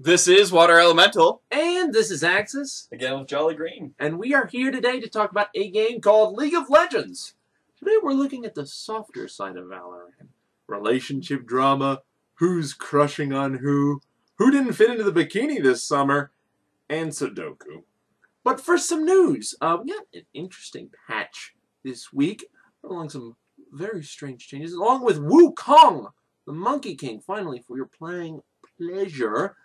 This is Water Elemental. And this is Axis. Again with Jolly Green. And we are here today to talk about a game called League of Legends. Today we're looking at the softer side of Valorant. Relationship drama, who's crushing on who didn't fit into the bikini this summer, and Sudoku. But first, some news. We got an interesting patch this week, along some very strange changes, along with Wukong, the Monkey King, finally for your playing pleasure.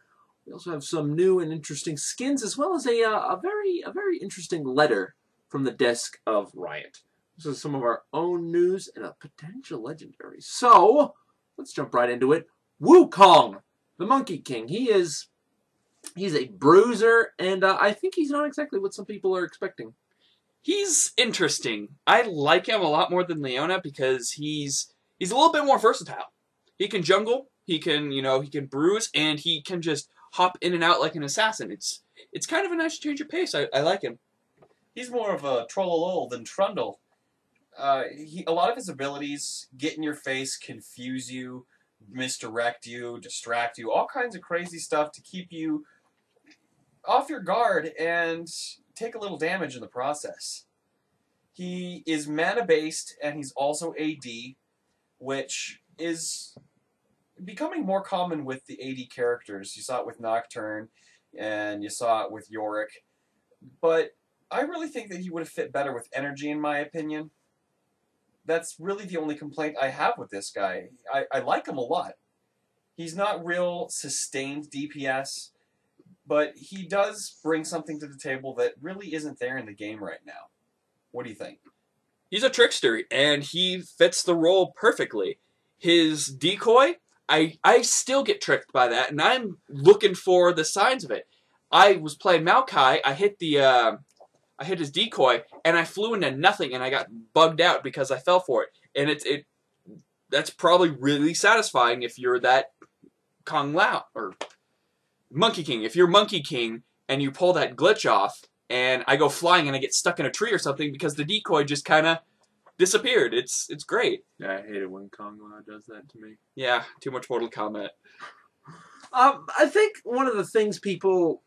We also have some new and interesting skins, as well as a very interesting letter from the desk of Riot. This is some of our own news and a potential legendary. So let's jump right into it. Wukong, the Monkey King. He's a bruiser, and I think he's not exactly what some people are expecting. He's interesting. I like him a lot more than Leona because he's a little bit more versatile. He can jungle, he can bruise, and he can just hop in and out like an assassin. It's kind of a nice change of pace. I like him. He's more of a trollolol than Trundle. A lot of his abilities get in your face, confuse you, misdirect you, distract you, all kinds of crazy stuff to keep you off your guard and take a little damage in the process. He is mana-based, and he's also AD, which is becoming more common with the AD characters. You saw it with Nocturne, and you saw it with Yorick. But I really think that he would have fit better with Energy, in my opinion. That's really the only complaint I have with this guy. I like him a lot. He's not real sustained DPS, but he does bring something to the table that really isn't there in the game right now. What do you think? He's a trickster, and he fits the role perfectly. His decoy, I still get tricked by that, and I'm looking for the signs of it. I was playing Maokai, I hit his decoy, and I flew into nothing, and I got bugged out because I fell for it. And that's probably really satisfying if you're that Kong Lao, or Monkey King. If you're Monkey King, and you pull that glitch off, and I go flying and I get stuck in a tree or something because the decoy just kind of disappeared. It's great. Yeah, I hate it when Kong Lao does that to me. Yeah, too much Mortal Kombat. I think one of the things people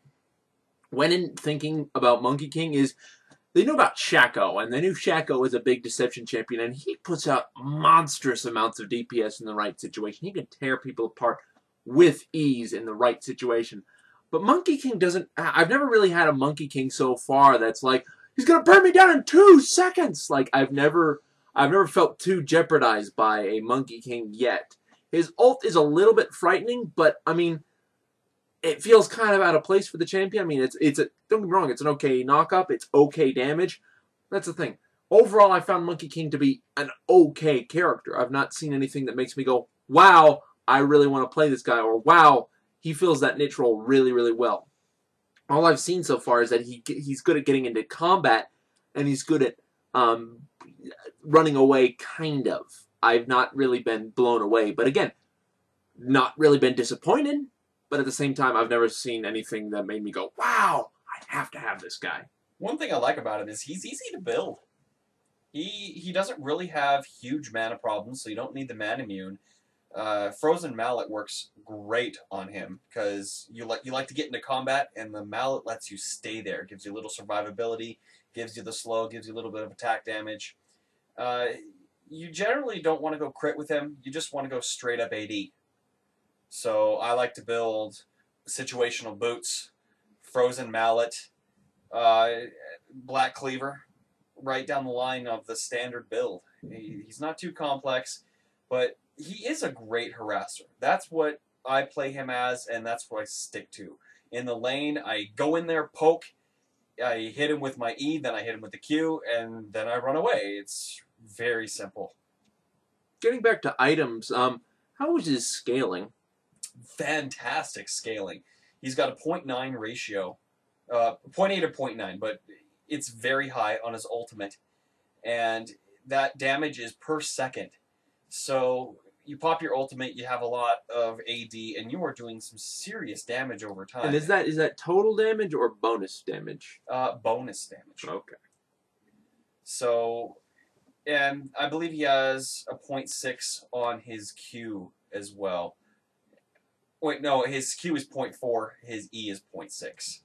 went in thinking about Monkey King is they knew about Shaco, and they knew Shaco was a big deception champion, and he puts out monstrous amounts of DPS in the right situation. He can tear people apart with ease in the right situation. But Monkey King doesn't... I've never really had a Monkey King so far that's like, he's going to burn me down in 2 seconds! Like, I've never felt too jeopardized by a Monkey King yet. His ult is a little bit frightening, but, I mean, it feels kind of out of place for the champion. I mean, don't get me wrong, it's an okay knock-up, it's okay damage. That's the thing. Overall, I found Monkey King to be an okay character. I've not seen anything that makes me go, wow, I really want to play this guy, or wow, he fills that niche role really, really well. All I've seen so far is that he's good at getting into combat, and he's good at running away, kind of. I've not really been blown away, but again, not really been disappointed, but at the same time, I've never seen anything that made me go, wow, I have to have this guy. One thing I like about him is he's easy to build. He doesn't really have huge mana problems, so you don't need the mana immune. Frozen Mallet works great on him because you like to get into combat, and the Mallet lets you stay there. It gives you a little survivability, gives you the slow, gives you a little bit of attack damage. You generally don't want to go crit with him. You just want to go straight up AD. So I like to build situational boots, Frozen Mallet, Black Cleaver, right down the line of the standard build. He's not too complex, but he is a great harasser. That's what I play him as, and that's what I stick to. In the lane, I go in there, poke, I hit him with my E, then I hit him with the Q, and then I run away. It's very simple. Getting back to items, how was his scaling? Fantastic scaling. He's got a 0.9 ratio. 0.8 or 0.9, but it's very high on his ultimate. And that damage is per second. So you pop your ultimate, you have a lot of AD, and you are doing some serious damage over time. And is that total damage or bonus damage? Bonus damage. Okay. So, and I believe he has a 0.6 on his Q as well. Wait, no, his Q is 0.4, his E is 0.6.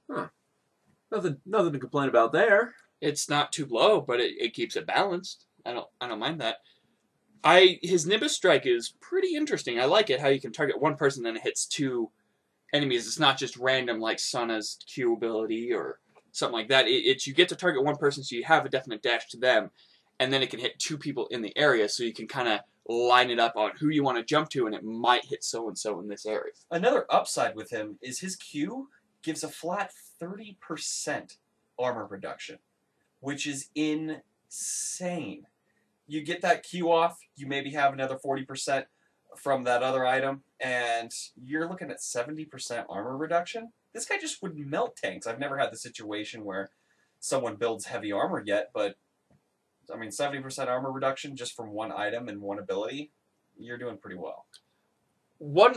Nothing to complain about there. It's not too low, but it keeps it balanced. I don't mind that. His Nimbus Strike is pretty interesting. I like it how you can target one person and it hits two enemies. It's not just random like Sana's Q ability or something like that. It's you get to target one person, so you have a definite dash to them, and then it can hit two people in the area, so you can kind of line it up on who you want to jump to, and it might hit so and so in this area. Another upside with him is his Q gives a flat 30% armor reduction, which is insane. You get that Q off, you maybe have another 40% from that other item, and you're looking at 70% armor reduction. This guy just would melt tanks. I've never had the situation where someone builds heavy armor yet, but I mean 70% armor reduction just from one item and one ability, you're doing pretty well. One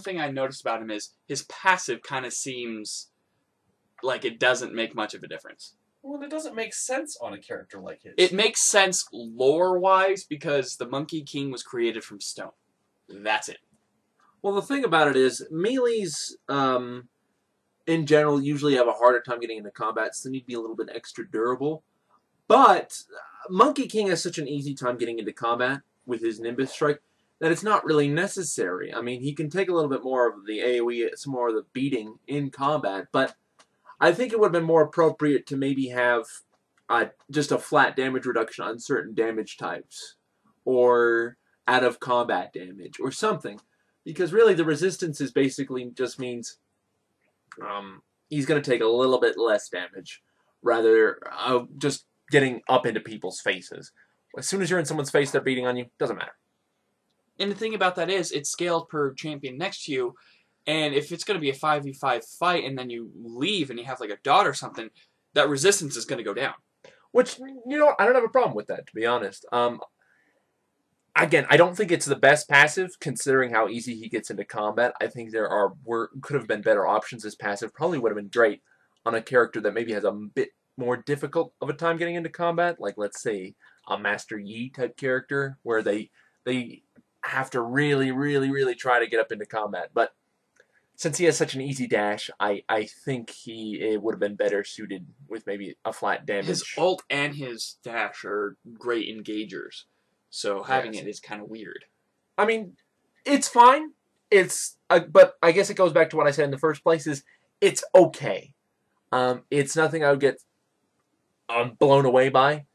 thing I noticed about him is his passive kind of seems like it doesn't make much of a difference. Well, it doesn't make sense on a character like his. It makes sense lore-wise because the Monkey King was created from stone. That's it. Well, the thing about it is, melees, in general, usually have a harder time getting into combat, so they need to be a little bit extra durable. But Monkey King has such an easy time getting into combat with his Nimbus Strike that it's not really necessary. I mean, he can take a little bit more of the AoE, some more of the beating in combat, but I think it would have been more appropriate to maybe have just a flat damage reduction on certain damage types, or out of combat damage, or something. Because really the resistance is basically just means he's going to take a little bit less damage, rather just getting up into people's faces. As soon as you're in someone's face, they're beating on you, doesn't matter. And the thing about that is, it's scaled per champion next to you, and if it's going to be a 5v5 fight and then you leave and you have like a dot or something, that resistance is going to go down. Which, you know, I don't have a problem with that, to be honest. Again, I don't think it's the best passive, considering how easy he gets into combat. I think could have been better options as passive. Probably would have been great on a character that maybe has a bit more difficult of a time getting into combat. Like, let's say, a Master Yi type character, where they have to really, really, really try to get up into combat. But since he has such an easy dash, I think it would have been better suited with maybe a flat damage. His ult and his dash are great engagers, so having it is kind of weird. I mean, it's fine. But I guess it goes back to what I said in the first place, is it's okay. It's nothing I would get blown away by,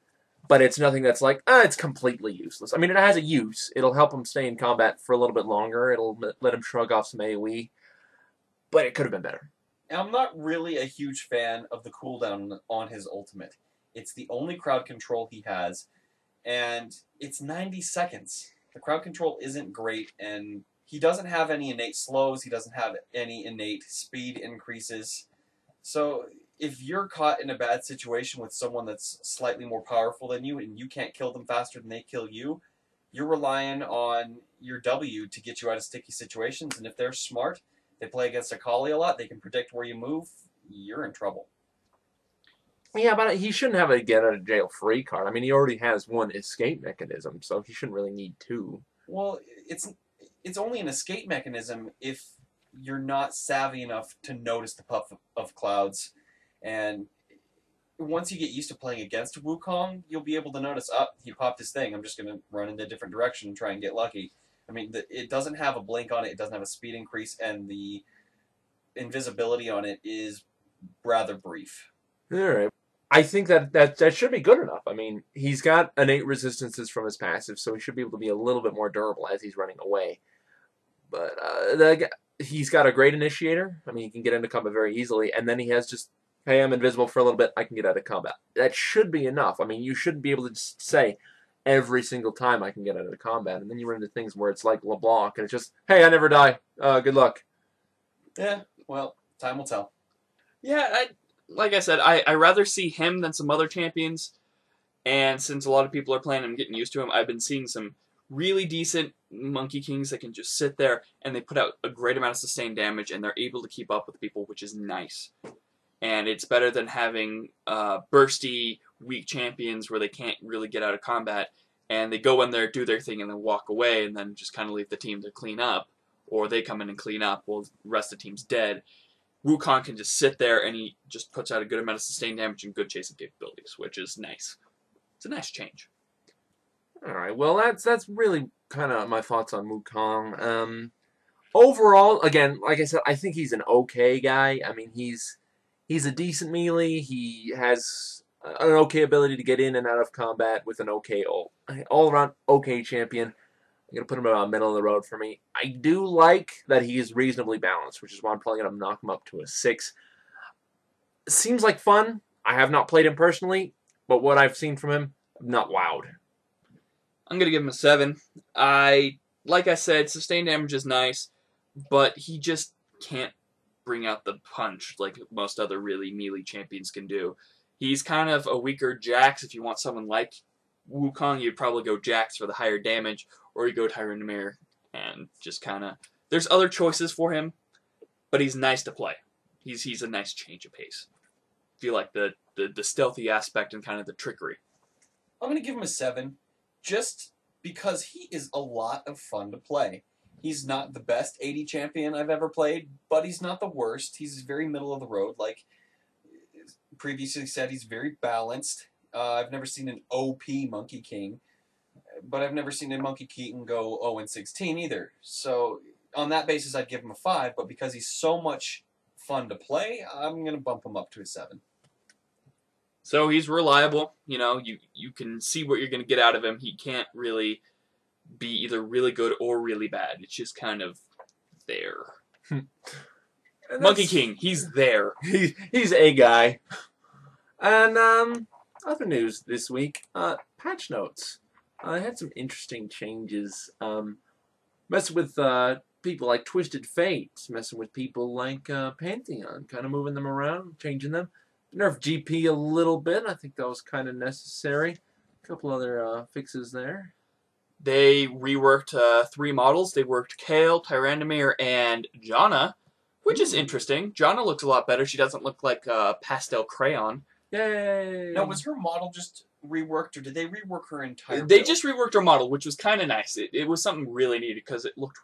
but it's nothing that's like, it's completely useless. I mean, it has a use. It'll help him stay in combat for a little bit longer. It'll let him shrug off some AoE. But it could have been better. I'm not really a huge fan of the cooldown on his ultimate. It's the only crowd control he has, and it's 90 seconds. The crowd control isn't great, and he doesn't have any innate slows. He doesn't have any innate speed increases. So if you're caught in a bad situation with someone that's slightly more powerful than you and you can't kill them faster than they kill you, you're relying on your W to get you out of sticky situations, and if they're smart, they play against a Kayle a lot, they can predict where you move, you're in trouble. Yeah, but he shouldn't have a get-out-of-jail-free card. I mean, he already has one escape mechanism, so he shouldn't really need two. Well, it's only an escape mechanism if you're not savvy enough to notice the puff of clouds. And once you get used to playing against Wukong, you'll be able to notice, he popped his thing, I'm just going to run in a different direction and try and get lucky. I mean, it doesn't have a blink on it, it doesn't have a speed increase, and the invisibility on it is rather brief. Alright. I think that should be good enough. I mean, he's got innate resistances from his passive, so he should be able to be a little bit more durable as he's running away. But he's got a great initiator. I mean, he can get into combat very easily, and then he has just, hey, I'm invisible for a little bit, I can get out of combat. That should be enough. I mean, you shouldn't be able to just say, every single time I can get out of combat, and then you run into things where it's like LeBlanc, and it's just, hey, I never die, good luck. Yeah, well, time will tell. Yeah, like I said, I rather see him than some other champions, and since a lot of people are playing him, getting used to him, I've been seeing some really decent Monkey Kings that can just sit there, and they put out a great amount of sustained damage, and they're able to keep up with people, which is nice. And it's better than having bursty, weak champions where they can't really get out of combat, and they go in there, do their thing, and then walk away, and then just kind of leave the team to clean up. or they come in and clean up while the rest of the team's dead, Wukong can just sit there and he just puts out a good amount of sustained damage and good chasing capabilities, which is nice. It's a nice change. All right, well, that's really kind of my thoughts on Wukong. Overall, again, like I said, I think he's an okay guy. I mean, he's a decent melee. He has an okay ability to get in and out of combat with an okay all-around okay champion. I'm going to put him around middle of the road for me. I do like that he is reasonably balanced, which is why I'm probably going to knock him up to a 6. Seems like fun. I have not played him personally, but what I've seen from him, I'm not wowed. I'm going to give him a 7. Like I said, sustained damage is nice, but he just can't bring out the punch like most other really melee champions can do. He's kind of a weaker Jax. If you want someone like Wukong, you'd probably go Jax for the higher damage, or you go Tyrannamere and just kind of... There's other choices for him, but he's nice to play. He's a nice change of pace. I feel like the stealthy aspect and kind of the trickery. I'm going to give him a 7, just because he is a lot of fun to play. He's not the best AD champion I've ever played, but he's not the worst. He's very middle of the road. Like previously said, he's very balanced. I've never seen an OP Monkey King, but I've never seen a Monkey King go 0-16 either. So on that basis, I'd give him a 5, but because he's so much fun to play, I'm going to bump him up to a 7. So he's reliable. You know, you can see what you're going to get out of him. He can't really be either really good or really bad. It's just kind of there. Monkey King, he's there. He's a guy. And other news this week, patch notes. I had some interesting changes. Messing with people like Twisted Fate, messing with people like Pantheon, kind of moving them around, changing them. Nerf GP a little bit. I think that was kind of necessary. A couple other fixes there. They reworked 3 models. They worked Kayle, Tyrannamere, and Janna, which is interesting. Janna looks a lot better. She doesn't look like a pastel crayon. Yay! Now, was her model just reworked, or did they rework her entire They build? just reworked her model, which was kind of nice. It was something really needed because it looked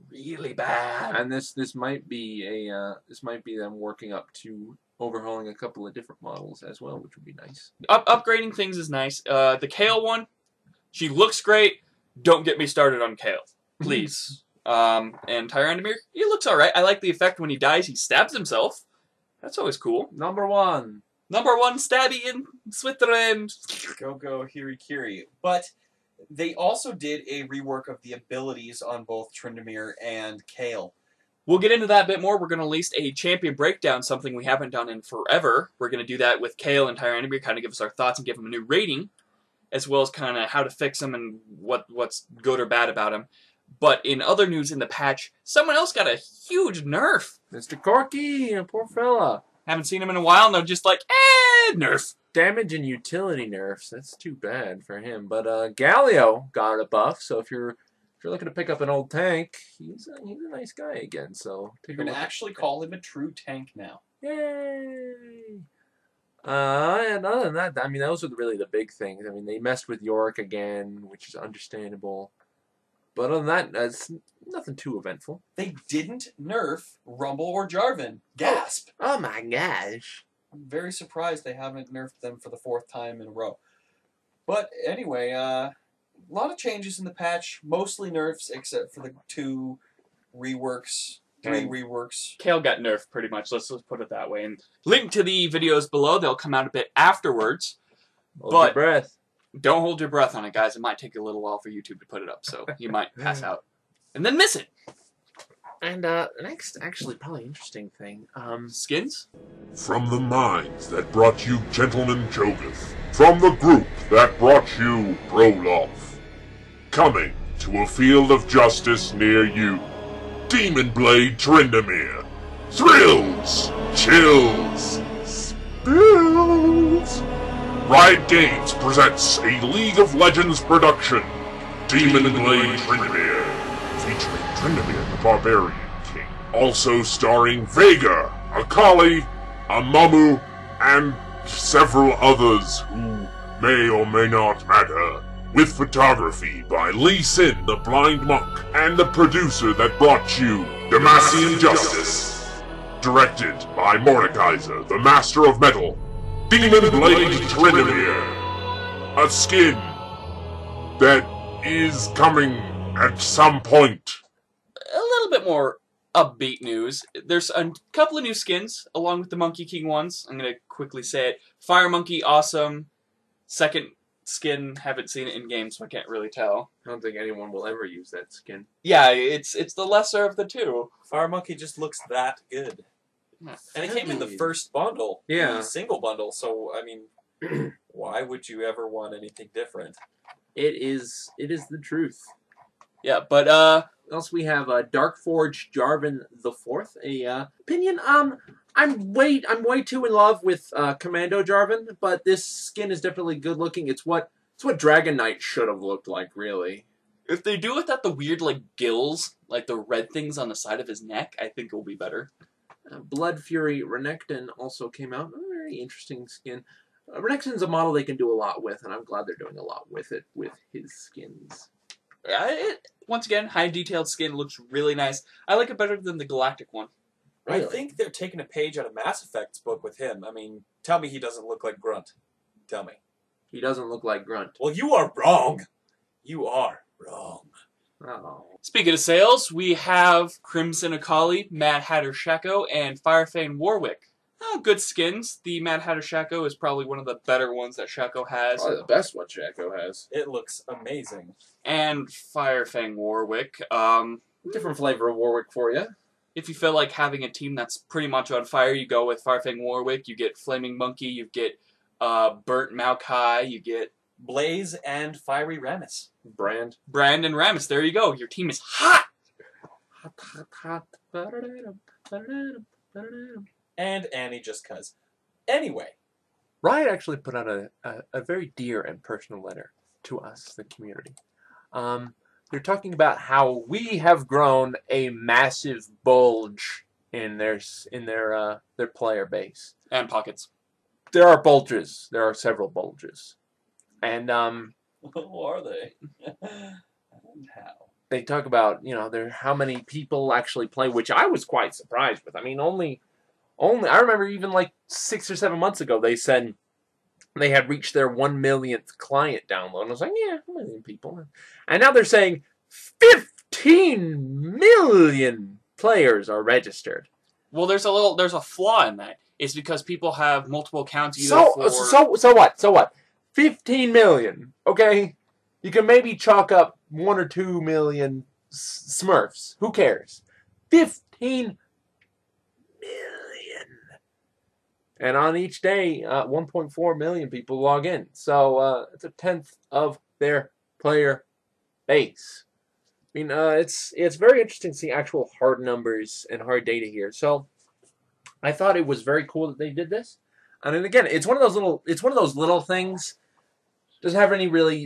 really bad. And this might be them working up to overhauling a couple of different models as well, which would be nice. Upgrading things is nice. The Kayle one, she looks great. Don't get me started on Kayle, please. And Tyrannamere, he looks alright. I like the effect when he dies, he stabs himself. That's always cool. Number 1. Number 1 stabby in Switzerland. Go Hirikiri. But they also did a rework of the abilities on both Tryndamere and Kayle. We'll get into that a bit more. We're going to release a champion breakdown, something we haven't done in forever. We're going to do that with Kayle and Tyrannamere, kind of give us our thoughts and give them a new rating, as well as kind of how to fix them and what's good or bad about them. But in other news in the patch, someone else got a huge nerf. Mr. Corky, poor fella. Haven't seen him in a while, and they're just like, nerf. Damage and utility nerfs. That's too bad for him. But Galio got a buff, so if you're looking to pick up an old tank, he's a nice guy again. So You're going to actually call him a true tank now. Yay! And other than that, I mean, those are really the big things. I mean, they messed with Yorick again, which is understandable. But other than that, it's nothing too eventful. They didn't nerf Rumble or Jarvan. Gasp! Oh my gosh. I'm very surprised they haven't nerfed them for the 4th time in a row. But anyway, a lot of changes in the patch. Mostly nerfs, except for the 2 reworks. 3 reworks. Kayle got nerfed pretty much, let's put it that way. And link to the videos below, they'll come out a bit afterwards. Hold your breath. Don't hold your breath on it, guys. It might take a little while for YouTube to put it up, so you might pass out. And then miss it. And next, actually, probably interesting thing. Skins? From the minds that brought you Gentleman Jogath, from the group that brought you Broloff, coming to a field of justice near you, Demon Blade Tryndamere. Thrills, chills, spills. Riot Games presents a League of Legends production, Demon Blade Tryndamere, featuring Tryndamere the Barbarian King, also starring Vega, Akali, Amamu, and several others who may or may not matter with photography by Lee Sin, the Blind Monk, and the producer that brought you Demacian Justice. Directed by Mordekaiser, the Master of Metal, Demon Blade Trinimir. A skin that is coming at some point. A little bit more upbeat news. There's a couple of new skins along with the Monkey King ones. I'm gonna quickly say it. Fire Monkey, awesome. Second skin, haven't seen it in game, so I can't really tell. I don't think anyone will ever use that skin. Yeah, it's the lesser of the two. Fire Monkey just looks that good. And it came in the first bundle. Yeah. The single bundle, so, I mean, why would you ever want anything different? It is the truth. Yeah, but Else we have Darkforge Jarvan the Fourth. Opinion. I'm way too in love with Commando Jarvan, but this skin is definitely good looking. It's what Dragon Knight should have looked like, really. if they do without the weird like gills, like the red things on the side of his neck, I think it will be better. Blood Fury Renekton also came out. A very interesting skin. Renekton's a model they can do a lot with, and I'm glad they're doing a lot with it with his skins. Once again, high detailed skin looks really nice. I like it better than the Galactic one. Really? I think they're taking a page out of Mass Effect's book with him. I mean, tell me he doesn't look like Grunt. Tell me. He doesn't look like Grunt. Well, you are wrong. You are wrong. Oh. Speaking of sales, we have Crimson Akali, Mad Hatter Shaco, and Firefang Warwick. Oh, good skins. The Mad Hatter Shaco is probably one of the better ones that Shaco has. Probably the best one Shaco has. It looks amazing. And Firefang Warwick. Different flavor of Warwick for you. If you feel like having a team that's pretty much on fire, you go with Firefang Warwick. You get Flaming Monkey, you get Burnt Maokai, you get Blaze and Fiery Rammus. Brand. Brand and Rammus. There you go. Your team is hot! Hot, hot, hot. Ba-da-da-dum, ba-da-da-dum, ba-da-da-dum. And Annie just cuz. Anyway. Riot actually put out a very dear and personal letter to us, the community. They're talking about how we have grown a massive bulge in their player base. And pockets. There are bulges. There are several bulges. And Who are they? And how? they talk about, how many people actually play, which I was quite surprised with. I mean, only I remember even like 6 or 7 months ago they said they had reached their 1 millionth client download. And I was like, yeah, 1 million people. And now they're saying 15 million players are registered. Well, there's a flaw in that. It's because people have multiple accounts. So what? So what? 15 million. Okay, you can maybe chalk up 1 or 2 million Smurfs. Who cares? 15 million. And on each day, 1.4 million people log in. So it's a tenth of their player base. I mean, it's very interesting to see actual hard numbers and hard data here. So I thought it was very cool that they did this. And then again, it's one of those little things. Doesn't have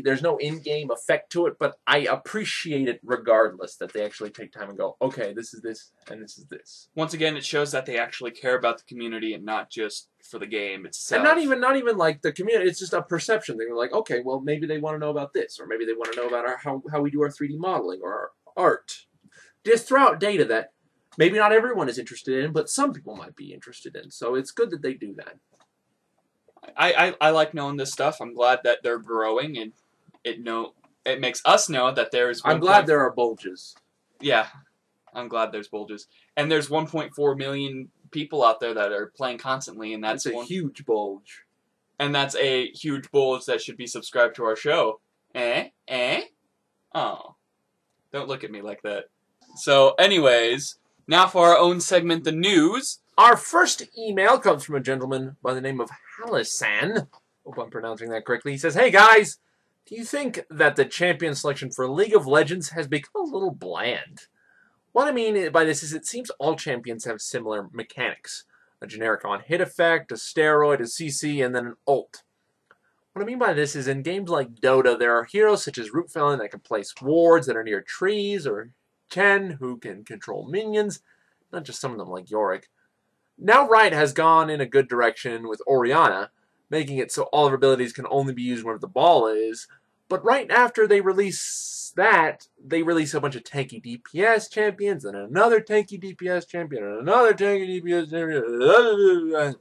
there's no in-game effect to it, but I appreciate it regardless that they actually take time and go, okay, this is this, and this is this. Once again, it shows that they actually care about the community and not just for the game itself. And not even like the community, it's just a perception. They're like, okay, well, maybe they want to know about this, or maybe they want to know about how we do our 3D modeling or our art. Just throw out data that maybe not everyone is interested in, but some people might be interested in. So it's good that they do that. I like knowing this stuff. I'm glad that they're growing, and it makes us know that there's. I'm glad there are bulges. Yeah, I'm glad there's bulges, and there's 1.4 million people out there that are playing constantly, and that's a huge bulge. And that's a huge bulge that should be subscribed to our show. Oh, don't look at me like that. So, anyways, now for our own segment, the news. Our first email comes from a gentleman by the name of Hallisan. Hope I'm pronouncing that correctly. He says, hey guys, do you think that the champion selection for League of Legends has become a little bland? What I mean by this is it seems all champions have similar mechanics. A generic on-hit effect, a steroid, a CC, and then an ult. What I mean by this is in games like Dota, there are heroes such as Root Felon that can place wards that are near trees, or Chen who can control minions, not just some of them like Yorick. Now Riot has gone in a good direction with Orianna, making it so all of her abilities can only be used where the ball is, But right after they release that, they release a bunch of tanky DPS champions, and another tanky DPS champion, and another tanky DPS champion.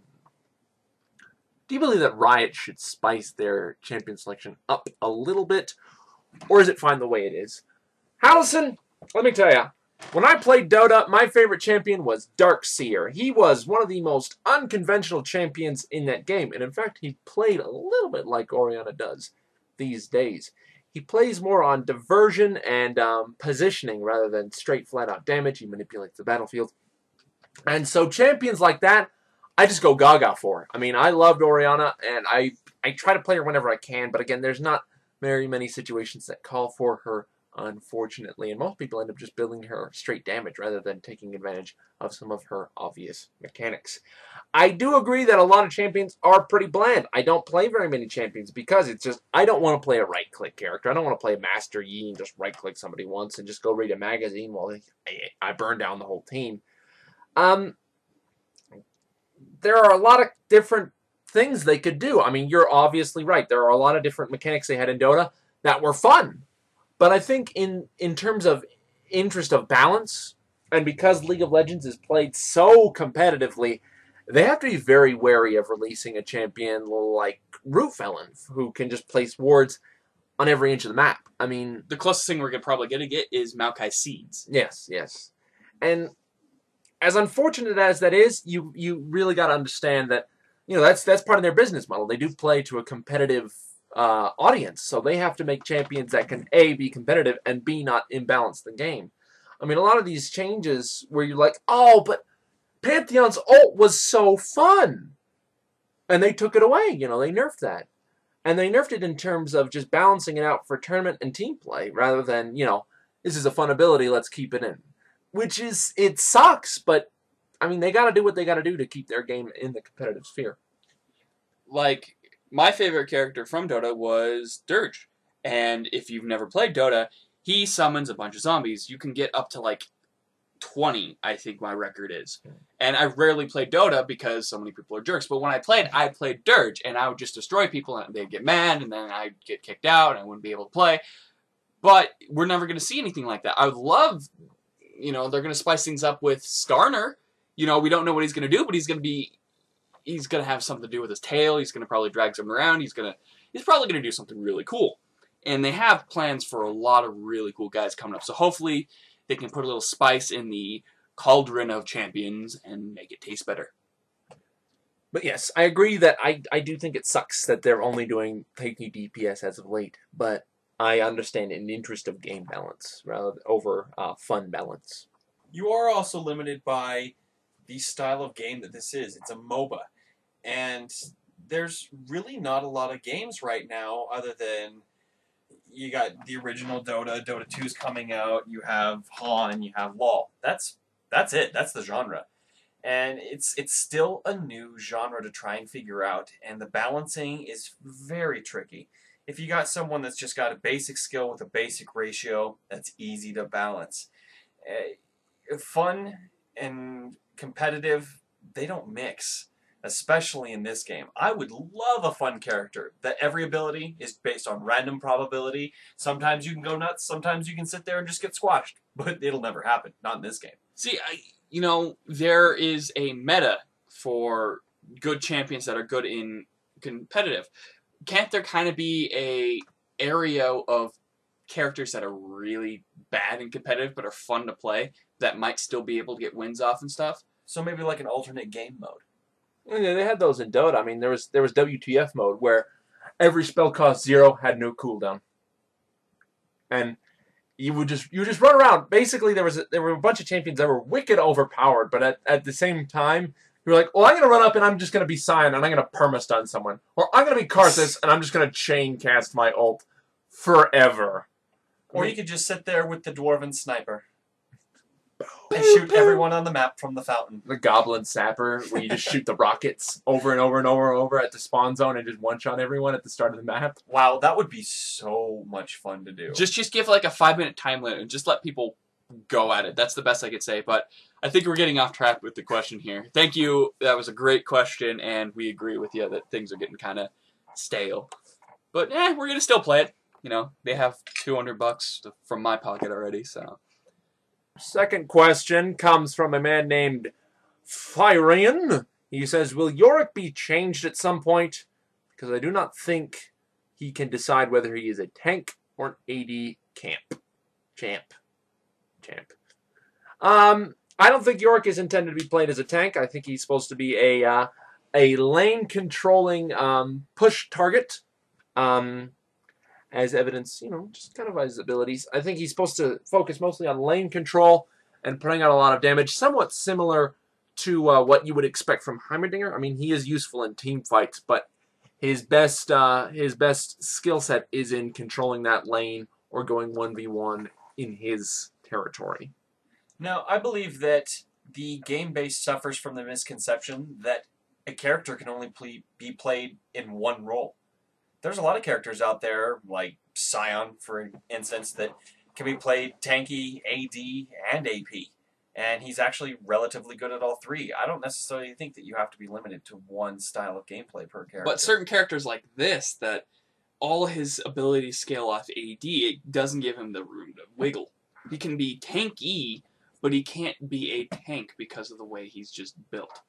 Do you believe that Riot should spice their champion selection up a little bit? Or is it fine the way it is? Hallison, let me tell you. When I played Dota, my favorite champion was Darkseer. He was one of the most unconventional champions in that game. And in fact, he played a little bit like Orianna does these days. He plays more on diversion and positioning rather than straight flat-out damage. He manipulates the battlefield. And so champions like that, I just go gaga for. I mean, I loved Orianna, and I try to play her whenever I can. But again, there's not very many situations that call for her, unfortunately, and most people end up just building her straight damage rather than taking advantage of some of her obvious mechanics. I do agree that a lot of champions are pretty bland. I don't play very many champions because it's just, I don't want to play a right-click character. I don't want to play Master Yi and just right-click somebody once and just go read a magazine while I burn down the whole team. There are a lot of different things they could do. I mean, you're obviously right. There are a lot of different mechanics they had in Dota that were fun. But I think in terms of interest of balance, and because League of Legends is played so competitively, they have to be very wary of releasing a champion like Root Felon, who can just place wards on every inch of the map. I mean, The closest thing we're probably going to get is Maokai Seeds. yes, yes. And as unfortunate as that is, you really got to understand that, you know, that's part of their business model. They do play to a competitive audience, so they have to make champions that can A, be competitive, and B, not imbalance the game. I mean, a lot of these changes where you're like, oh, but Pantheon's ult was so fun, and they took it away. You know, they nerfed that, and they nerfed it in terms of just balancing it out for tournament and team play rather than, you know, this is a fun ability, let's keep it in. Which is, it sucks, but I mean, they got to do what they got to do to keep their game in the competitive sphere. Like, my favorite character from Dota was Dirge. And if you've never played Dota, he summons a bunch of zombies. You can get up to like 20, I think my record is. And I rarely played Dota because so many people are jerks. But when I played Dirge, and I would just destroy people, and they'd get mad, and then I'd get kicked out, and I wouldn't be able to play. But we're never going to see anything like that. I would love, you know, they're going to spice things up with Skarner. You know, we don't know what he's going to do, but he's going to have something to do with his tail. He's going to probably drag someone around. He's probably going to do something really cool. And they have plans for a lot of really cool guys coming up. So hopefully they can put a little spice in the cauldron of champions and make it taste better. But yes, I agree that I do think it sucks that they're only doing tanky DPS as of late. But I understand in the interest of game balance rather than over fun balance. You are also limited by the style of game that this is. It's a MOBA. And there's really not a lot of games right now other than you got the original Dota, Dota 2's coming out, you have Han, you have LoL. That's it. That's the genre. And it's still a new genre to try and figure out, and the balancing is very tricky. If you got someone that's just got a basic skill with a basic ratio, that's easy to balance. Fun and competitive, they don't mix, especially in this game. I would love a fun character that every ability is based on random probability. Sometimes you can go nuts, sometimes you can sit there and just get squashed, but it'll never happen. Not in this game. See, you know, there is a meta for good champions that are good in competitive. Can't there kind of be a area of characters that are really bad and competitive but are fun to play that might still be able to get wins off and stuff? So maybe like an alternate game mode. Yeah, they had those in Dota. I mean, there was WTF mode where every spell cost 0, had no cooldown, and you would just run around. Basically, there were a bunch of champions that were wicked overpowered, but at the same time, you're like, well, I'm gonna run up and I'm just gonna be Sion and I'm gonna perma-stun someone, or I'm gonna be Karthus and I'm just gonna chain cast my ult forever. Or you could just sit there with the Dwarven Sniper and shoot everyone on the map from the fountain. The Goblin Sapper, where you just shoot the rockets over and over and over and over at the spawn zone and just one-shot everyone at the start of the map. Wow, that would be so much fun to do. Just give like a 5-minute time limit and just let people go at it. That's the best I could say, but I think we're getting off track with the question here. Thank you. That was a great question, and we agree with you that things are getting kind of stale. But we're going to still play it. you know, they have $200 from my pocket already, so. Second question comes from a man named Fyrian. He says, will Yorick be changed at some point? Because I do not think he can decide whether he is a tank or an AD champ. I don't think Yorick is intended to be played as a tank. I think he's supposed to be a lane controlling push target. As evidence, you know, just kind of his abilities. I think he's supposed to focus mostly on lane control and putting out a lot of damage, somewhat similar to what you would expect from Heimerdinger. I mean, he is useful in team fights, but his best skill set is in controlling that lane or going 1v1 in his territory. Now, I believe that the game base suffers from the misconception that a character can only be played in one role. There's a lot of characters out there, like Scion, for instance, that can be played tanky, AD, and AP. And he's actually relatively good at all three. I don't necessarily think that you have to be limited to one style of gameplay per character. But certain characters like this, that all his abilities scale off AD, it doesn't give him the room to wiggle. He can be tanky, but he can't be a tank because of the way he's just built.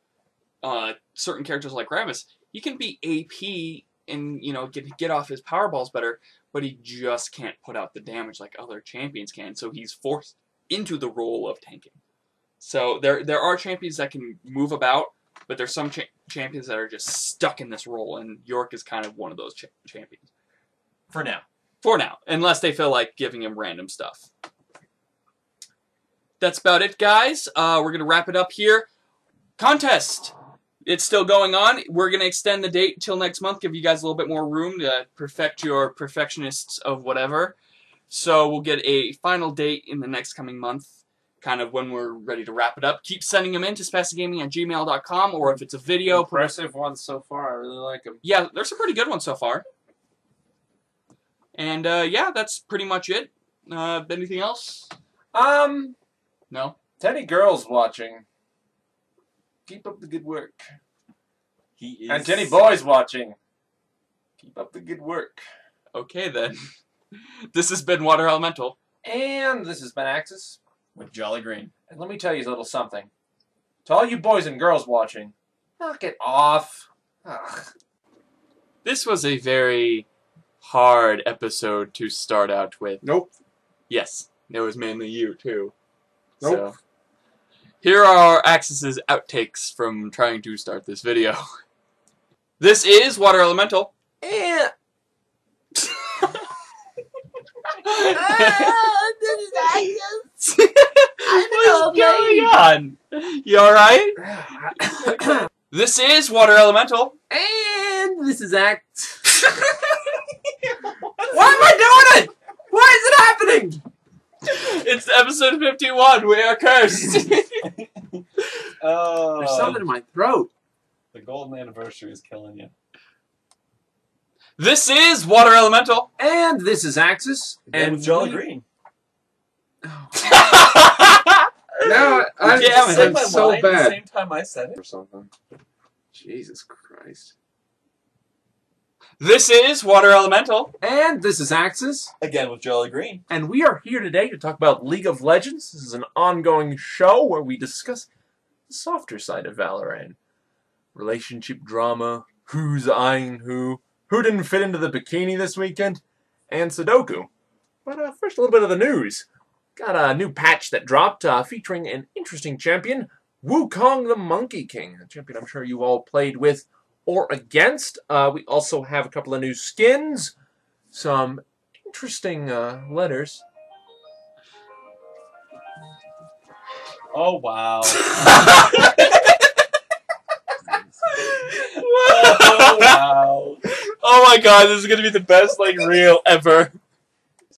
Certain characters like Ramus, he can be AP and, you know, get off his power balls better, but he just can't put out the damage like other champions can, so he's forced into the role of tanking. So there are champions that can move about, but there's some champions that are just stuck in this role, and Yorick is kind of one of those champions. For now. For now, unless they feel like giving him random stuff. That's about it, guys. We're going to wrap it up here. Contest! It's still going on. We're going to extend the date till next month, give you guys a little bit more room to perfect your perfectionists of whatever. So we'll get a final date in the next coming month, kind of when we're ready to wrap it up. Keep sending them in to spazticgaming@gmail.com, or if it's a video... Impressive ones so far. I really like them. Yeah, there's some pretty good ones so far. And, yeah, that's pretty much it. Anything else? No? Teddy Girls watching. Keep up the good work. He is... And Teddy Boys watching. Keep up the good work. Okay, then. This has been Water Elemental. And this has been Axis. with Jolly Green. And let me tell you a little something. To all you boys and girls watching, knock it off. Ugh. This was a very hard episode to start out with. Nope. Yes, it was mainly you, too. Nope. So, here are Axis's outtakes from trying to start this video. This is Water Elemental. And... This is Axis. What's going on? You alright? This is Water Elemental. And this is Act... Why am I doing it? Why is it happening? It's episode 51. We are cursed. There's something in my throat. The golden anniversary is killing you. This is Water Elemental. And this is Axis. And with Jolly Green. No, I'm Damn it. so The bad. same time I said it. Or something. Jesus Christ. This is Water Elemental. And this is Axis. Again with Jolly Green. And we are here today to talk about League of Legends. This is an ongoing show where we discuss the softer side of Valorant. Relationship drama, who's eyeing who didn't fit into the bikini this weekend, and Sudoku. But first, a little bit of the news. Got a new patch that dropped featuring an interesting champion, Wukong the Monkey King, a champion I'm sure you all played with or against. We also have a couple of new skins, some interesting letters. Oh, wow. Oh, wow. Oh my god, this is gonna be the best, like, reel ever.